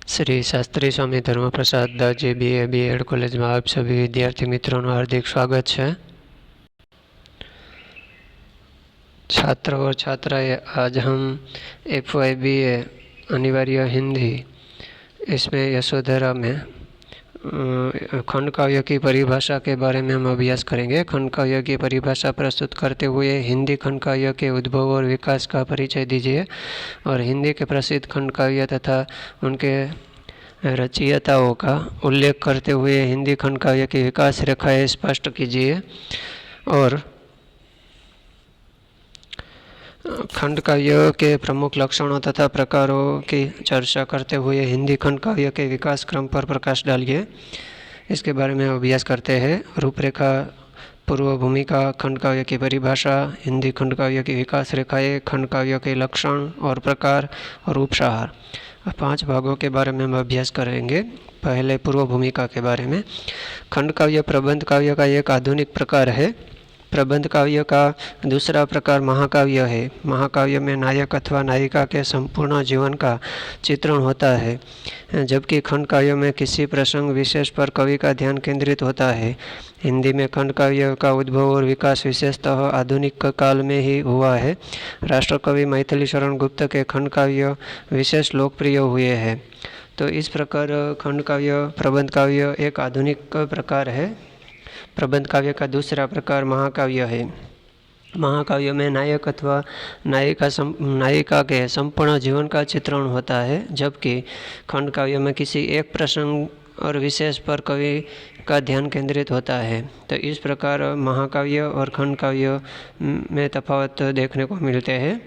श्री शास्त्री स्वामी धर्मप्रसाद दाजी BA college में आप सभी विद्यार्थी मित्रों का हार्दिक स्वागत है। छात्र और छात्राएं, आज हम FY BA अनिवार्य हिंदी इसमें यशोधरा में खंड काव्य की परिभाषा के बारे में हम अभ्यास करेंगे। खंड काव्य की परिभाषा प्रस्तुत करते हुए हिंदी खंड काव्य के उद्भव और विकास का परिचय दीजिए और हिंदी के प्रसिद्ध खंड काव्य तथा उनके रचयिताओं का उल्लेख करते हुए हिंदी खंड काव्य की विकास रेखाएं स्पष्ट कीजिए और खंड काव्य के प्रमुख लक्षणों तथा प्रकारों की चर्चा करते हुए हिंदी खंड काव्य के विकास क्रम पर प्रकाश डालिए। इसके बारे में अभ्यास करते हैं। रूपरेखा, पूर्व भूमिका, खंड काव्य की परिभाषा, हिंदी खंड काव्य की विकास रेखाएं, खंड काव्य के लक्षण और प्रकार और उपसार, 5 भागों के बारे में हम अभ्यास करेंगे। पहले पूर्व भूमिका के बारे में। खंड काव्य प्रबंध काव्य का एक आधुनिक प्रकार है। प्रबंध काव्य का दूसरा प्रकार महाकाव्य है। महाकाव्य में नायक अथवा नायिका के संपूर्ण जीवन का चित्रण होता है, जबकि खंड काव्य में किसी प्रसंग विशेष पर कवि का ध्यान केंद्रित होता है। हिंदी में खंड काव्य का उद्भव और विकास विशेषतः आधुनिक काल में ही हुआ है। राष्ट्रकवि मैथिली शरण गुप्त के खंड काव्य विशेष लोकप्रिय हुए हैं। तो इस प्रकार खंड काव्य प्रबंध काव्य एक आधुनिक प्रकार है। प्रबंध काव्य का दूसरा प्रकार महाकाव्य है। महाकाव्य में नायक अथवा नायिका के संपूर्ण जीवन का चित्रण होता है, जबकि खंड काव्य में किसी एक प्रसंग और विशेष पर कवि का ध्यान केंद्रित होता है। तो इस प्रकार महाकाव्य और खंड काव्य में तफावत देखने को मिलते हैं।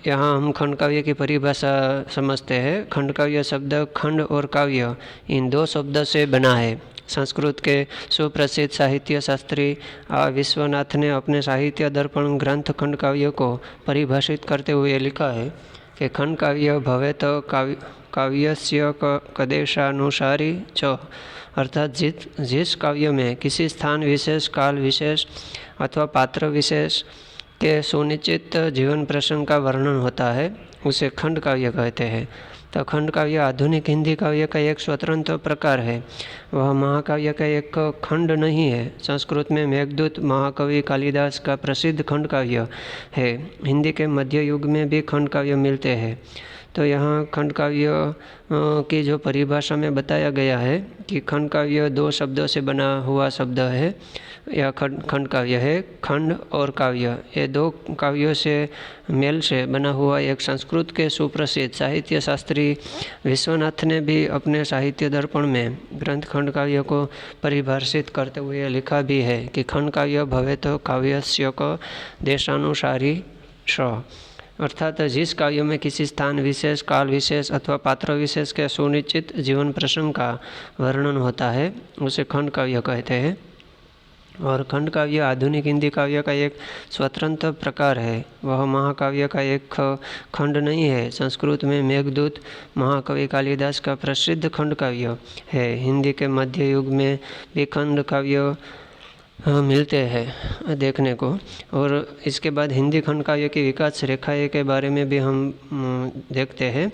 यहाँ हम खंड काव्य की परिभाषा समझते हैं। खंड काव्य शब्द खंड और काव्य इन 2 शब्दों से बना है। संस्कृत के सुप्रसिद्ध साहित्य शास्त्री विश्वनाथ ने अपने साहित्य दर्पण ग्रंथ खंड काव्य को परिभाषित करते हुए लिखा है कि खंड काव्य भवेत काव्यस्य कदेशानुसारी च, अर्थात जिस काव्य में किसी स्थान विशेष, काल विशेष अथवा पात्र विशेष के सुनिश्चित जीवन प्रसंग का वर्णन होता है, उसे खंड काव्य कहते हैं। तो खंड काव्य आधुनिक हिंदी काव्य का एक स्वतंत्र प्रकार है। वह महाकाव्य का एक खंड नहीं है। संस्कृत में मेघदूत महाकवि कालिदास का प्रसिद्ध खंड काव्य है। हिंदी के मध्य युग में भी खंड काव्य मिलते हैं। तो यहाँ खंड काव्य की जो परिभाषा में बताया गया है कि खंड काव्य 2 शब्दों से बना हुआ शब्द है या खंड काव्य है। खंड और काव्य, ये 2 काव्यों से मेल से बना हुआ एक संस्कृत के सुप्रसिद्ध साहित्य शास्त्री विश्वनाथ ने भी अपने साहित्य दर्पण में ग्रंथ खंड काव्य को परिभाषित करते हुए लिखा भी है कि खंड काव्य भवेत काव्यस्य क देशानुसारी श, अर्थात जिस काव्य में किसी स्थान विशेष, काल विशेष अथवा पात्र विशेष के सुनिश्चित जीवन प्रसंग का वर्णन होता है, उसे खंड काव्य कहते हैं। और खंड काव्य आधुनिक हिंदी काव्य का एक स्वतंत्र प्रकार है। वह महाकाव्य का एक खंड नहीं है। संस्कृत में मेघदूत महाकवि कालिदास का प्रसिद्ध खंड काव्य है। हिंदी के मध्य युग में भी खंड काव्य मिलते हैं देखने को। और इसके बाद हिंदी खंड काव्य की विकास रेखाएं के बारे में भी हम देखते हैं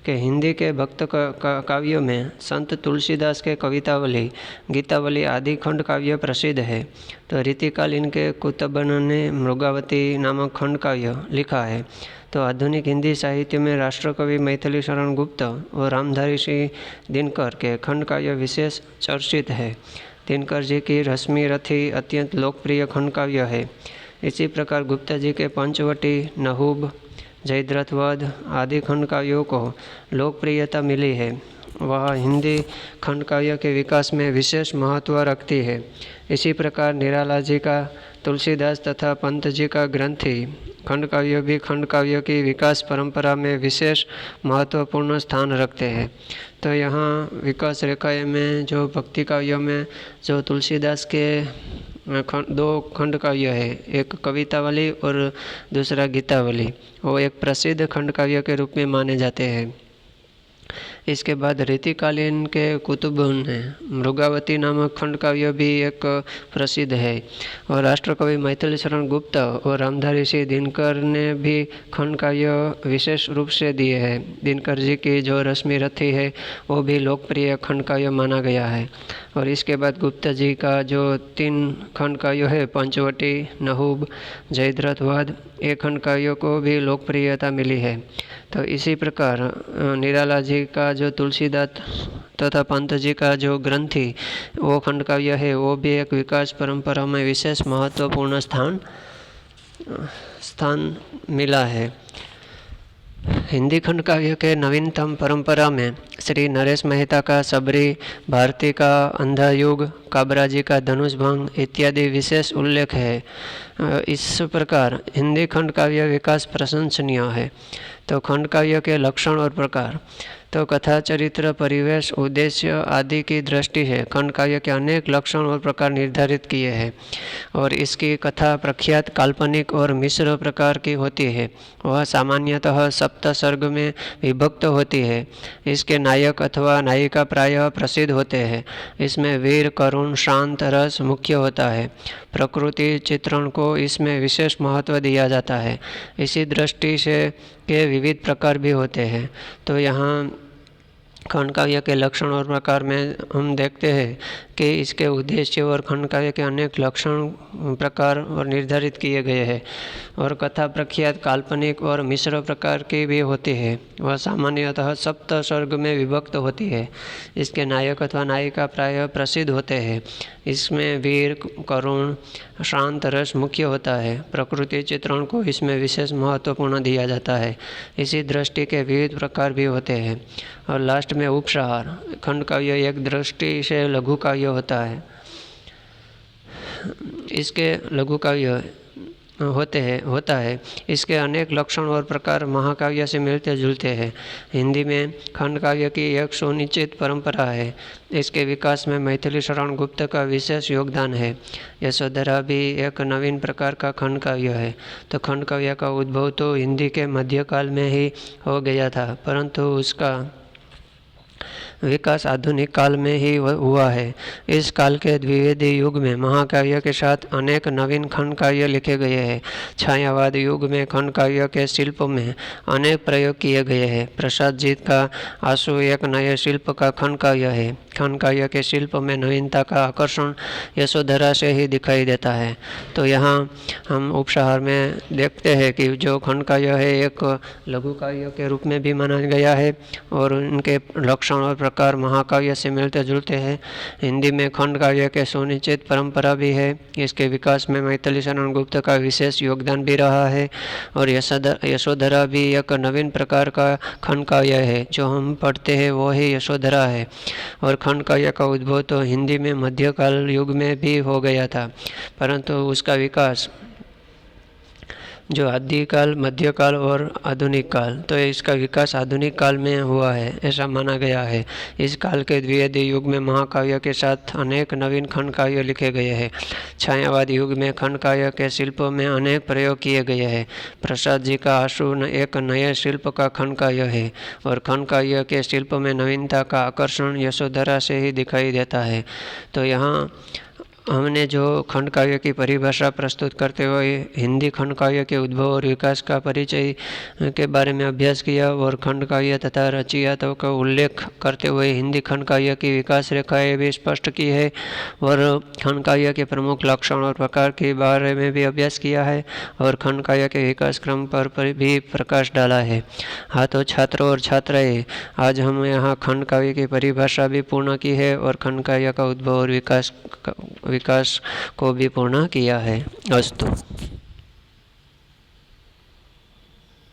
कि हिंदी के भक्त काव्यों में संत तुलसीदास के कवितावली, गीतावली आदि खंड काव्य प्रसिद्ध है। तो रीतिकाल इनके कुतुबन ने मृगावती नामक खंड काव्य लिखा है। तो आधुनिक हिंदी साहित्य में राष्ट्रकवि मैथिली शरण गुप्त और रामधारी सिंह दिनकर के खंड काव्य विशेष चर्चित है। दिनकर जी की रश्मि रथी अत्यंत लोकप्रिय खंड काव्य है। इसी प्रकार गुप्ता जी के पंचवटी, नहुब, जयद्रथ वध आदि खंड काव्यों को लोकप्रियता मिली है। वह हिंदी खंड काव्य के विकास में विशेष महत्व रखती है। इसी प्रकार निराला जी का, तुलसीदास तथा पंत जी का ग्रंथि खंड काव्य भी खंड काव्य की विकास परंपरा में विशेष महत्वपूर्ण स्थान रखते हैं। तो यहाँ विकास रेखाएं में जो भक्ति काव्यों में जो तुलसीदास के 2 खंड काव्य है, एक कवितावली और दूसरा गीतावली, वो एक प्रसिद्ध खंड काव्य के रूप में माने जाते हैं। इसके बाद रीतिकालीन के कुतुबुन है। मृगावती नामक खंड काव्य भी एक प्रसिद्ध है। और राष्ट्रकवि मैथिली शरण गुप्त और रामधारी सिंह दिनकर ने भी खंड काव्य विशेष रूप से दिए हैं। दिनकर जी की जो रश्मि रथी है वो भी लोकप्रिय खंड काव्य माना गया है। और इसके बाद गुप्ता जी का जो 3 खंड काव्य है, पंचवटी, नहुब, जयद्रथ वध, ये खंड काव्यों को भी लोकप्रियता मिली है। तो इसी प्रकार निराला जी का जो तुलसीदास तथा पंत जी का जो ग्रंथि वो खंड काव्य है, वो भी एक विकास परंपरा में विशेष महत्वपूर्ण स्थान मिला है। हिंदी खंड काव्य के नवीनतम परंपरा में श्री नरेश मेहता का सबरी, भारती का अंधा युग, काबरा जी का धनुष भंग इत्यादि विशेष उल्लेख है। इस प्रकार हिंदी खंड काव्य विकास प्रशंसनीय है। तो खंड काव्य के लक्षण और प्रकार, तो कथा, चरित्र, परिवेश, उद्देश्य आदि की दृष्टि है खंड काव्य के अनेक लक्षण और प्रकार निर्धारित किए हैं। और इसकी कथा प्रख्यात, काल्पनिक और मिश्र प्रकार की होती है। वह सामान्यतः सप्त सर्ग में विभक्त होती है। इसके नायक अथवा नायिका प्रायः प्रसिद्ध होते हैं। इसमें वीर, करुण, शांत रस मुख्य होता है। प्रकृति चित्रण को इसमें विशेष महत्व दिया जाता है। इसी दृष्टि से के विविध प्रकार भी होते हैं। तो यहाँ खंड काव्य के लक्षण और प्रकार में हम देखते हैं कि इसके उद्देश्य और खंड काव्य के अनेक लक्षण, प्रकार और निर्धारित किए गए हैं। और कथा प्रख्यात, काल्पनिक और मिश्र प्रकार की भी होती है। वह सामान्यतः सप्त सर्ग में विभक्त होती है। इसके नायक अथवा नायिका प्रायः प्रसिद्ध होते हैं। इसमें वीर, करुण, शांत रस मुख्य होता है। प्रकृति चित्रण को इसमें विशेष महत्वपूर्ण दिया जाता है। इसी दृष्टि के विविध प्रकार भी होते हैं। और लास्ट में उपसंहार, खंड काव्य एक दृष्टि से लघु काव्य होता है। इसके लघु काव्य होता है। इसके अनेक लक्षण और प्रकार महाकाव्य से मिलते जुलते हैं। हिंदी में खंड काव्य की एक सुनिश्चित परंपरा है। इसके विकास में मैथिली शरण गुप्त का विशेष योगदान है। यशोधरा भी एक नवीन प्रकार का खंड काव्य है। तो खंड काव्य का उद्भव तो हिंदी के मध्यकाल में ही हो गया था, परंतु उसका विकास आधुनिक काल में ही हुआ है। इस काल के द्विवेदी युग में महाकाव्य के साथ अनेक नवीन खंड काव्य लिखे गए हैं। छायावाद युग में खंड काव्य के शिल्प में अनेक प्रयोग किए गए हैं। प्रसाद जी का आंसू एक नए शिल्प का खंड काव्य है। खंड काव्य के शिल्प में नवीनता का आकर्षण यशोधरा से ही दिखाई देता है। तो यहाँ हम उपसंहार में देखते हैं कि जो खंड काव्य है एक लघु काव्य के रूप में भी माना गया है और उनके लक्षण और प्रकार महाकाव्य से मिलते जुलते हैं। हिंदी में खंड काव्य के सुनिश्चित परंपरा भी है। इसके विकास में मैथिली शरण गुप्त का विशेष योगदान भी रहा है। और यशोधरा भी एक नवीन प्रकार का खंड काव्य है। जो हम पढ़ते हैं वो ही यशोधरा है। और खंड काव्य का उद्भव तो हिंदी में मध्यकाल युग में भी हो गया था, परंतु उसका विकास जो आदिकाल, मध्यकाल और आधुनिक काल, तो इसका विकास आधुनिक काल में हुआ है, ऐसा माना गया है। इस काल के द्विवेदी युग में महाकाव्य के साथ अनेक नवीन खंड काव्य लिखे गए हैं। छायावाद युग में खंड काव्य के शिल्पों में अनेक प्रयोग किए गए हैं। प्रसाद जी का आंसू एक नए शिल्प का खंड काव्य है और खंड काव्य के शिल्प में नवीनता का आकर्षण यशोधरा से ही दिखाई देता है। तो यहाँ हमने जो खंड काव्य की परिभाषा प्रस्तुत करते हुए हिंदी खंड काव्य के उद्भव और विकास का परिचय के बारे में अभ्यास किया और खंड काव्य तथा रचयिताओं का उल्लेख करते हुए हिंदी खंड काव्य की विकास रेखाएं भी स्पष्ट की है और खंड काव्य के प्रमुख लक्षण और प्रकार के बारे में भी अभ्यास किया है और खंड काव्य के विकास क्रम पर भी प्रकाश डाला है। हाँ, तो छात्रों और छात्राएं, आज हम यहाँ खंड काव्य की परिभाषा भी पूर्ण की है और खंड काव्य का उद्भव और विकास को भी पूर्ण किया है। अस्तु।